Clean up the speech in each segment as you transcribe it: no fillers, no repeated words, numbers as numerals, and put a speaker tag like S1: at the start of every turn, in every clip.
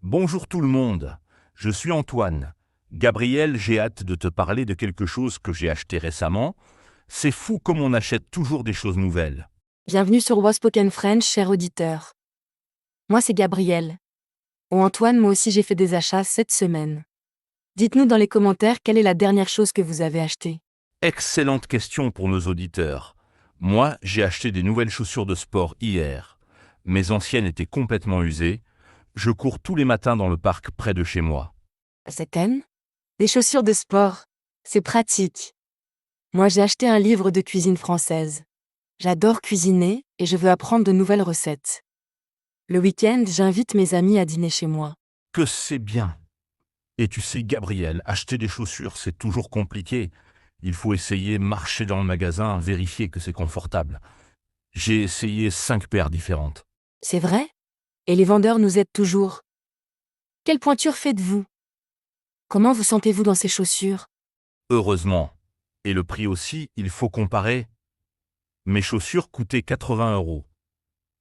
S1: Bonjour tout le monde, je suis Antoine. Gabriel, j'ai hâte de te parler de quelque chose que j'ai acheté récemment. C'est fou comme on achète toujours des choses nouvelles.
S2: Bienvenue sur Waspoken French, cher auditeur. Moi, c'est Gabriel. Oh Antoine, moi aussi j'ai fait des achats cette semaine. Dites-nous dans les commentaires quelle est la dernière chose que vous avez achetée.
S1: Excellente question pour nos auditeurs. Moi, j'ai acheté des nouvelles chaussures de sport hier. Mes anciennes étaient complètement usées. Je cours tous les matins dans le parc près de chez moi.
S2: C'était des chaussures de sport. C'est pratique. Moi, j'ai acheté un livre de cuisine française. J'adore cuisiner et je veux apprendre de nouvelles recettes. Le week-end, j'invite mes amis à dîner chez moi.
S1: Que c'est bien. Et tu sais, Gabriel, acheter des chaussures, c'est toujours compliqué. Il faut essayer, marcher dans le magasin, vérifier que c'est confortable. J'ai essayé 5 paires différentes.
S2: C'est vrai? Et les vendeurs nous aident toujours. Quelle pointure faites-vous? Comment vous sentez-vous dans ces chaussures?
S1: Heureusement. Et le prix aussi, il faut comparer. Mes chaussures coûtaient 80 euros.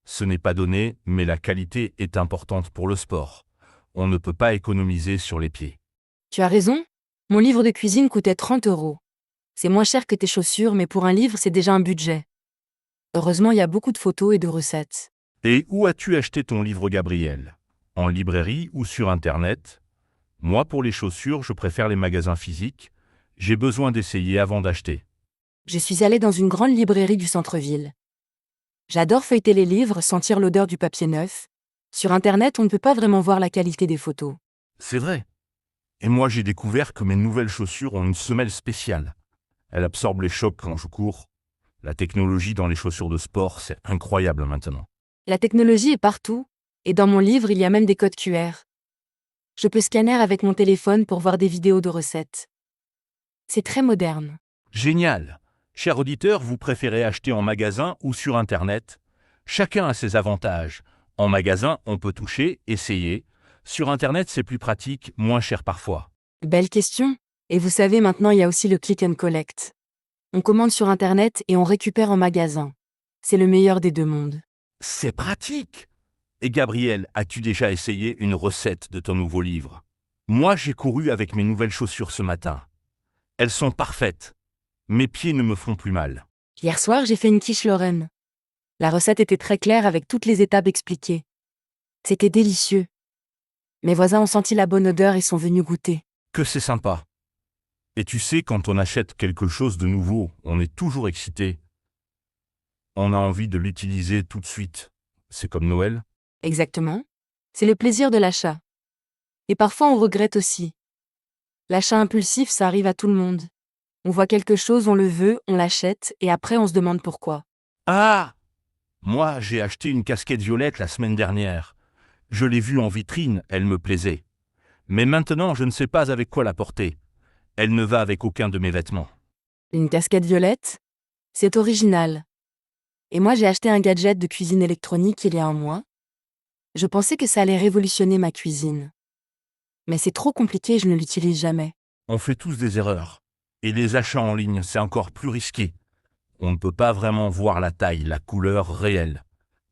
S1: Ce n'est pas donné, mais la qualité est importante pour le sport. On ne peut pas économiser sur les pieds.
S2: Tu as raison. Mon livre de cuisine coûtait 30 euros. C'est moins cher que tes chaussures, mais pour un livre, c'est déjà un budget. Heureusement, il y a beaucoup de photos et de recettes.
S1: Et où as-tu acheté ton livre, Gabriel? En librairie ou sur Internet? Moi, pour les chaussures, je préfère les magasins physiques. J'ai besoin d'essayer avant d'acheter.
S2: Je suis allée dans une grande librairie du centre-ville. J'adore feuilleter les livres, sentir l'odeur du papier neuf. Sur Internet, on ne peut pas vraiment voir la qualité des photos.
S1: C'est vrai. Et moi, j'ai découvert que mes nouvelles chaussures ont une semelle spéciale. Elle absorbe les chocs quand je cours. La technologie dans les chaussures de sport, c'est incroyable maintenant.
S2: La technologie est partout, et dans mon livre, il y a même des codes QR. Je peux scanner avec mon téléphone pour voir des vidéos de recettes. C'est très moderne.
S1: Génial! Chers auditeurs, vous préférez acheter en magasin ou sur Internet? Chacun a ses avantages. En magasin, on peut toucher, essayer. Sur Internet, c'est plus pratique, moins cher parfois.
S2: Belle question. Et vous savez, maintenant, il y a aussi le click and collect. On commande sur Internet et on récupère en magasin. C'est le meilleur des deux mondes.
S1: C'est pratique! Et Gabriel, as-tu déjà essayé une recette de ton nouveau livre? Moi, j'ai couru avec mes nouvelles chaussures ce matin. Elles sont parfaites. Mes pieds ne me font plus mal.
S2: Hier soir, j'ai fait une quiche Lorraine. La recette était très claire avec toutes les étapes expliquées. C'était délicieux. Mes voisins ont senti la bonne odeur et sont venus goûter.
S1: Que c'est sympa. Et tu sais, quand on achète quelque chose de nouveau, on est toujours excité. On a envie de l'utiliser tout de suite. C'est comme Noël.
S2: Exactement. C'est le plaisir de l'achat. Et parfois on regrette aussi. L'achat impulsif, ça arrive à tout le monde. On voit quelque chose, on le veut, on l'achète, et après on se demande pourquoi.
S1: Ah! Moi, j'ai acheté une casquette violette la semaine dernière. Je l'ai vue en vitrine, elle me plaisait. Mais maintenant, je ne sais pas avec quoi la porter. Elle ne va avec aucun de mes vêtements.
S2: Une casquette violette? C'est original. Et moi j'ai acheté un gadget de cuisine électronique il y a un mois. Je pensais que ça allait révolutionner ma cuisine. Mais c'est trop compliqué et je ne l'utilise jamais.
S1: On fait tous des erreurs. Et les achats en ligne, c'est encore plus risqué. On ne peut pas vraiment voir la taille, la couleur réelle.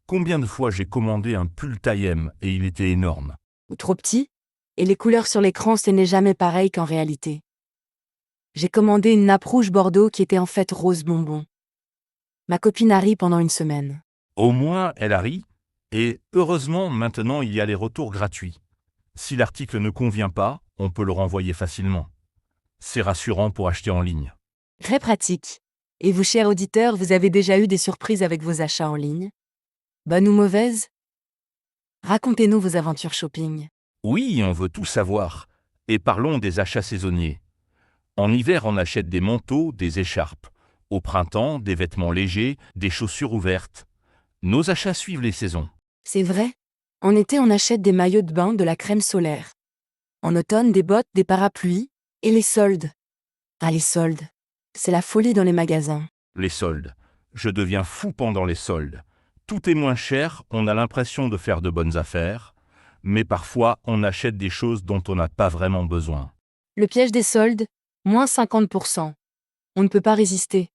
S1: Combien de fois j'ai commandé un pull taille M et il était énorme?
S2: Ou trop petit, et les couleurs sur l'écran ce n'est jamais pareil qu'en réalité. J'ai commandé une nappe rouge bordeaux qui était en fait rose bonbon. Ma copine a ri pendant une semaine.
S1: Au moins, elle a ri. Et heureusement, maintenant, il y a les retours gratuits. Si l'article ne convient pas, on peut le renvoyer facilement. C'est rassurant pour acheter en ligne.
S2: Très pratique. Et vous, chers auditeurs, vous avez déjà eu des surprises avec vos achats en ligne? Bonnes ou mauvaises? Racontez-nous vos aventures shopping.
S1: Oui, on veut tout savoir. Et parlons des achats saisonniers. En hiver, on achète des manteaux, des écharpes. Au printemps, des vêtements légers, des chaussures ouvertes. Nos achats suivent les saisons.
S2: C'est vrai. En été, on achète des maillots de bain, de la crème solaire. En automne, des bottes, des parapluies. Et les soldes. Ah, les soldes. C'est la folie dans les magasins.
S1: Les soldes. Je deviens fou pendant les soldes. Tout est moins cher, on a l'impression de faire de bonnes affaires, mais parfois on achète des choses dont on n'a pas vraiment besoin.
S2: Le piège des soldes, moins 50%. On ne peut pas résister.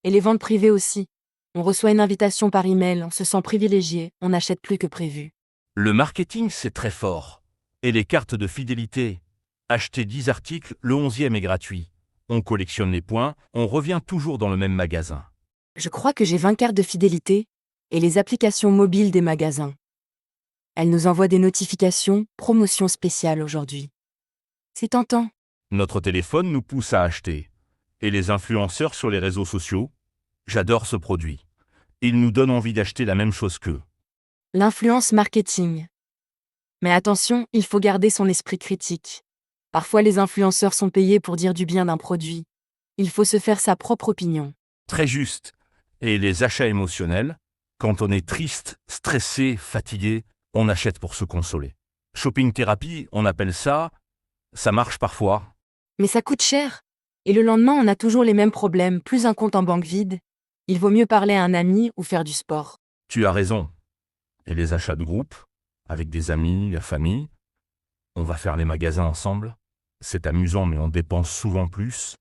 S2: Et les ventes privées aussi. On reçoit une invitation par email, on se sent privilégié, on n'achète plus que prévu.
S1: Le marketing, c'est très fort. Et les cartes de fidélité. Acheter 10 articles, le 11e est gratuit. On collectionne les points, on revient toujours dans le même magasin.
S2: Je crois que j'ai 20 cartes de fidélité et les applications mobiles des magasins. Elles nous envoient des notifications, promotion spéciale aujourd'hui. C'est tentant.
S1: Notre téléphone nous pousse à acheter. Et les influenceurs sur les réseaux sociaux? J'adore ce produit. Ils nous donnent envie d'acheter la même chose qu'eux.
S2: L'influence marketing. Mais attention, il faut garder son esprit critique. Parfois les influenceurs sont payés pour dire du bien d'un produit. Il faut se faire sa propre opinion.
S1: Très juste. Et les achats émotionnels? Quand on est triste, stressé, fatigué, on achète pour se consoler. Shopping thérapie, on appelle ça. Ça marche parfois.
S2: Mais ça coûte cher. Et le lendemain, on a toujours les mêmes problèmes, plus un compte en banque vide. Il vaut mieux parler à un ami ou faire du sport.
S1: Tu as raison. Et les achats de groupe? Avec des amis, la famille? On va faire les magasins ensemble? C'est amusant, mais on dépense souvent plus.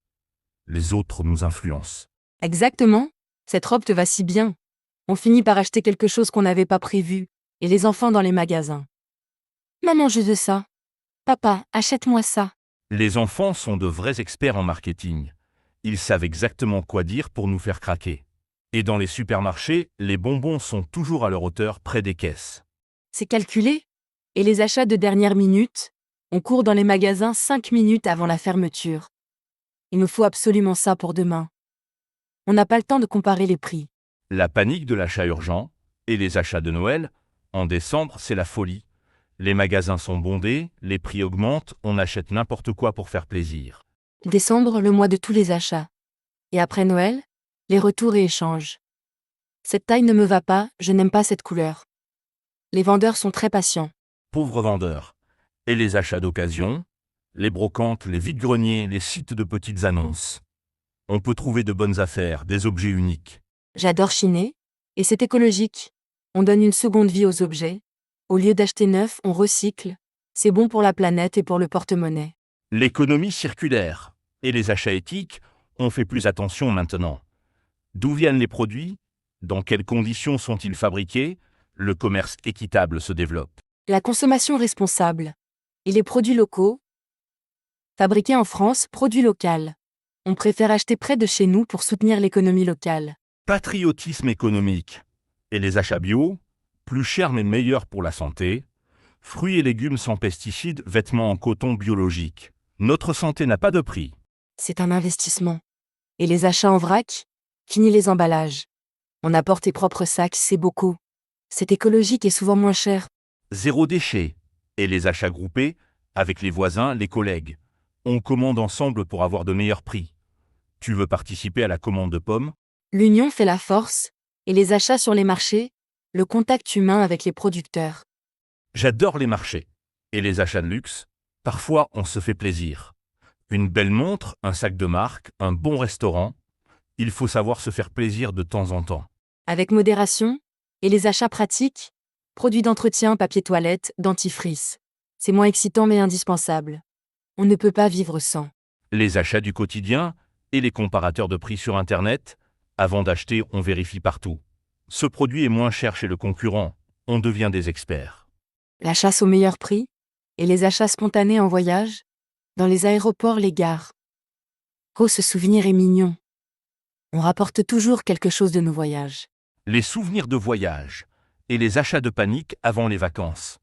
S1: Les autres nous influencent.
S2: Exactement. Cette robe te va si bien. On finit par acheter quelque chose qu'on n'avait pas prévu. Et les enfants dans les magasins. Maman, je veux ça. Papa, achète-moi ça.
S1: Les enfants sont de vrais experts en marketing. Ils savent exactement quoi dire pour nous faire craquer. Et dans les supermarchés, les bonbons sont toujours à leur hauteur près des caisses.
S2: C'est calculé. Et les achats de dernière minute? On court dans les magasins 5 minutes avant la fermeture. Il nous faut absolument ça pour demain. On n'a pas le temps de comparer les prix.
S1: La panique de l'achat urgent et les achats de Noël, en décembre, c'est la folie. Les magasins sont bondés, les prix augmentent, on achète n'importe quoi pour faire plaisir.
S2: Décembre, le mois de tous les achats. Et après Noël, les retours et échanges. Cette taille ne me va pas, je n'aime pas cette couleur. Les vendeurs sont très patients.
S1: Pauvres vendeurs. Et les achats d'occasion, les brocantes, les vides-greniers, les sites de petites annonces. On peut trouver de bonnes affaires, des objets uniques.
S2: J'adore chiner, et c'est écologique. On donne une seconde vie aux objets. Au lieu d'acheter neuf, on recycle. C'est bon pour la planète et pour le porte-monnaie.
S1: L'économie circulaire et les achats éthiques, on fait plus attention maintenant. D'où viennent les produits? Dans quelles conditions sont-ils fabriqués? Le commerce équitable se développe.
S2: La consommation responsable. Et les produits locaux? Fabriqués en France, produits locaux. On préfère acheter près de chez nous pour soutenir l'économie locale.
S1: Patriotisme économique. Et les achats bio? Plus chers mais meilleurs pour la santé. Fruits et légumes sans pesticides, vêtements en coton biologique. Notre santé n'a pas de prix.
S2: C'est un investissement. Et les achats en vrac? Fini les emballages. On apporte tes propres sacs, c'est beaucoup. C'est écologique et souvent moins cher.
S1: Zéro déchet. Et les achats groupés, avec les voisins, les collègues. On commande ensemble pour avoir de meilleurs prix. Tu veux participer à la commande de pommes?
S2: L'union fait la force, et les achats sur les marchés, le contact humain avec les producteurs.
S1: J'adore les marchés. Et les achats de luxe? Parfois, on se fait plaisir. Une belle montre, un sac de marque, un bon restaurant. Il faut savoir se faire plaisir de temps en temps.
S2: Avec modération, et les achats pratiques, produits d'entretien, papier toilette, dentifrice. C'est moins excitant mais indispensable. On ne peut pas vivre sans.
S1: Les achats du quotidien et les comparateurs de prix sur Internet. Avant d'acheter, on vérifie partout. Ce produit est moins cher chez le concurrent. On devient des experts.
S2: La chasse au meilleur prix, et les achats spontanés en voyage, dans les aéroports, les gares. Oh, ce souvenir est mignon. On rapporte toujours quelque chose de nos voyages.
S1: Les souvenirs de voyage et les achats de panique avant les vacances.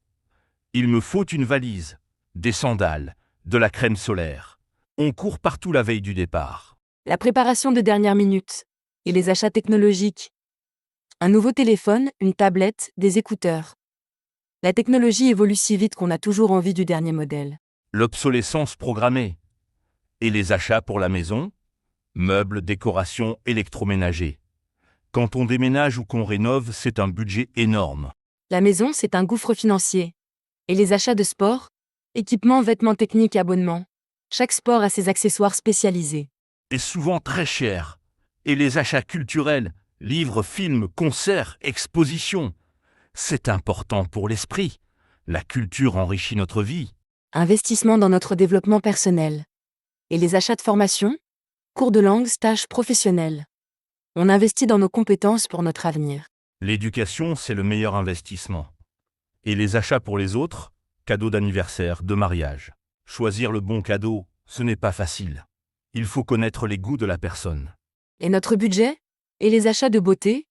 S1: Il me faut une valise, des sandales, de la crème solaire. On court partout la veille du départ.
S2: La préparation de dernière minute, et les achats technologiques. Un nouveau téléphone, une tablette, des écouteurs. La technologie évolue si vite qu'on a toujours envie du dernier modèle.
S1: L'obsolescence programmée. Et les achats pour la maison? Meubles, décorations, électroménagers. Quand on déménage ou qu'on rénove, c'est un budget énorme.
S2: La maison, c'est un gouffre financier. Et les achats de sport? Équipements, vêtements techniques, abonnements. Chaque sport a ses accessoires spécialisés.
S1: Et souvent très cher. Et les achats culturels, livres, films, concerts, expositions. C'est important pour l'esprit. La culture enrichit notre vie.
S2: Investissement dans notre développement personnel. Et les achats de formation? Cours de langue, stages professionnels. On investit dans nos compétences pour notre avenir.
S1: L'éducation, c'est le meilleur investissement. Et les achats pour les autres? cadeau d'anniversaire, de mariage. Choisir le bon cadeau, ce n'est pas facile. Il faut connaître les goûts de la personne.
S2: Et notre budget? Et les achats de beauté?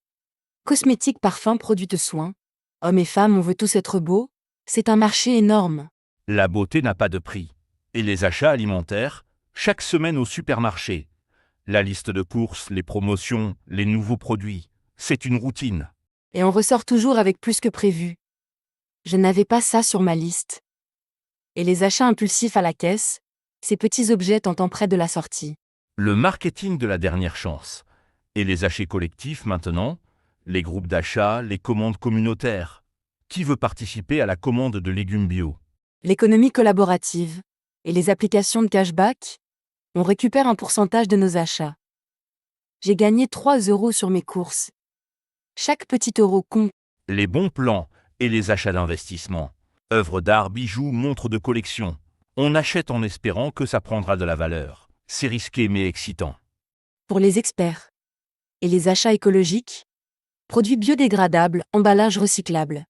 S2: Cosmétiques, parfums, produits de soins. Hommes et femmes, on veut tous être beaux. C'est un marché énorme.
S1: La beauté n'a pas de prix. Et les achats alimentaires, chaque semaine au supermarché. La liste de courses, les promotions, les nouveaux produits, c'est une routine.
S2: Et on ressort toujours avec plus que prévu. Je n'avais pas ça sur ma liste. Et les achats impulsifs à la caisse, ces petits objets tentant près de la sortie.
S1: Le marketing de la dernière chance. Et les achats collectifs maintenant, les groupes d'achat, les commandes communautaires. Qui veut participer à la commande de légumes bio?
S2: L'économie collaborative. Et les applications de cashback? On récupère un pourcentage de nos achats. J'ai gagné 3 € sur mes courses. Chaque petit euro compte.
S1: Les bons plans et les achats d'investissement. Œuvres d'art, bijoux, montres de collection. On achète en espérant que ça prendra de la valeur. C'est risqué mais excitant.
S2: Pour les experts. Et les achats écologiques? Produits biodégradables, emballages recyclables.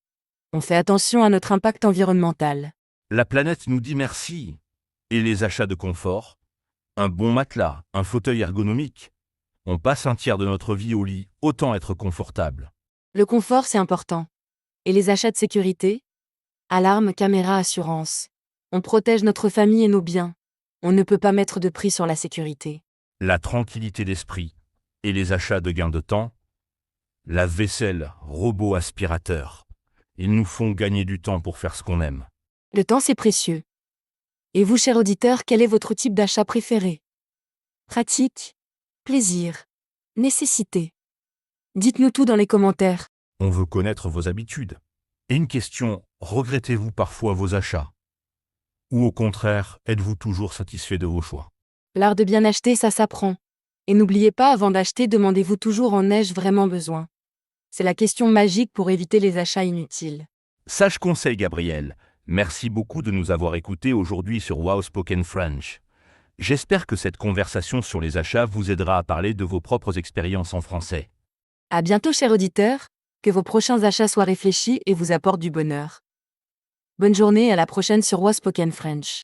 S2: On fait attention à notre impact environnemental.
S1: La planète nous dit merci. Et les achats de confort? Un bon matelas, un fauteuil ergonomique. On passe un tiers de notre vie au lit, autant être confortable.
S2: Le confort, c'est important. Et les achats de sécurité? Alarme, caméra, assurance. On protège notre famille et nos biens. On ne peut pas mettre de prix sur la sécurité.
S1: La tranquillité d'esprit et les achats de gains de temps. La vaisselle, robot aspirateur. Ils nous font gagner du temps pour faire ce qu'on aime.
S2: Le temps, c'est précieux. Et vous, cher auditeur, quel est votre type d'achat préféré? Pratique? Plaisir? Nécessité? Dites-nous tout dans les commentaires.
S1: On veut connaître vos habitudes. Et une question, regrettez-vous parfois vos achats? Ou au contraire, êtes-vous toujours satisfait de vos choix?
S2: L'art de bien acheter, ça s'apprend. Et n'oubliez pas, avant d'acheter, demandez-vous toujours en ai-je vraiment besoin? C'est la question magique pour éviter les achats inutiles.
S1: Sage conseil, Gabriel. Merci beaucoup de nous avoir écoutés aujourd'hui sur Wow Spoken French. J'espère que cette conversation sur les achats vous aidera à parler de vos propres expériences en français.
S2: À bientôt, cher auditeur. Que vos prochains achats soient réfléchis et vous apportent du bonheur. Bonne journée et à la prochaine sur Wow Spoken French.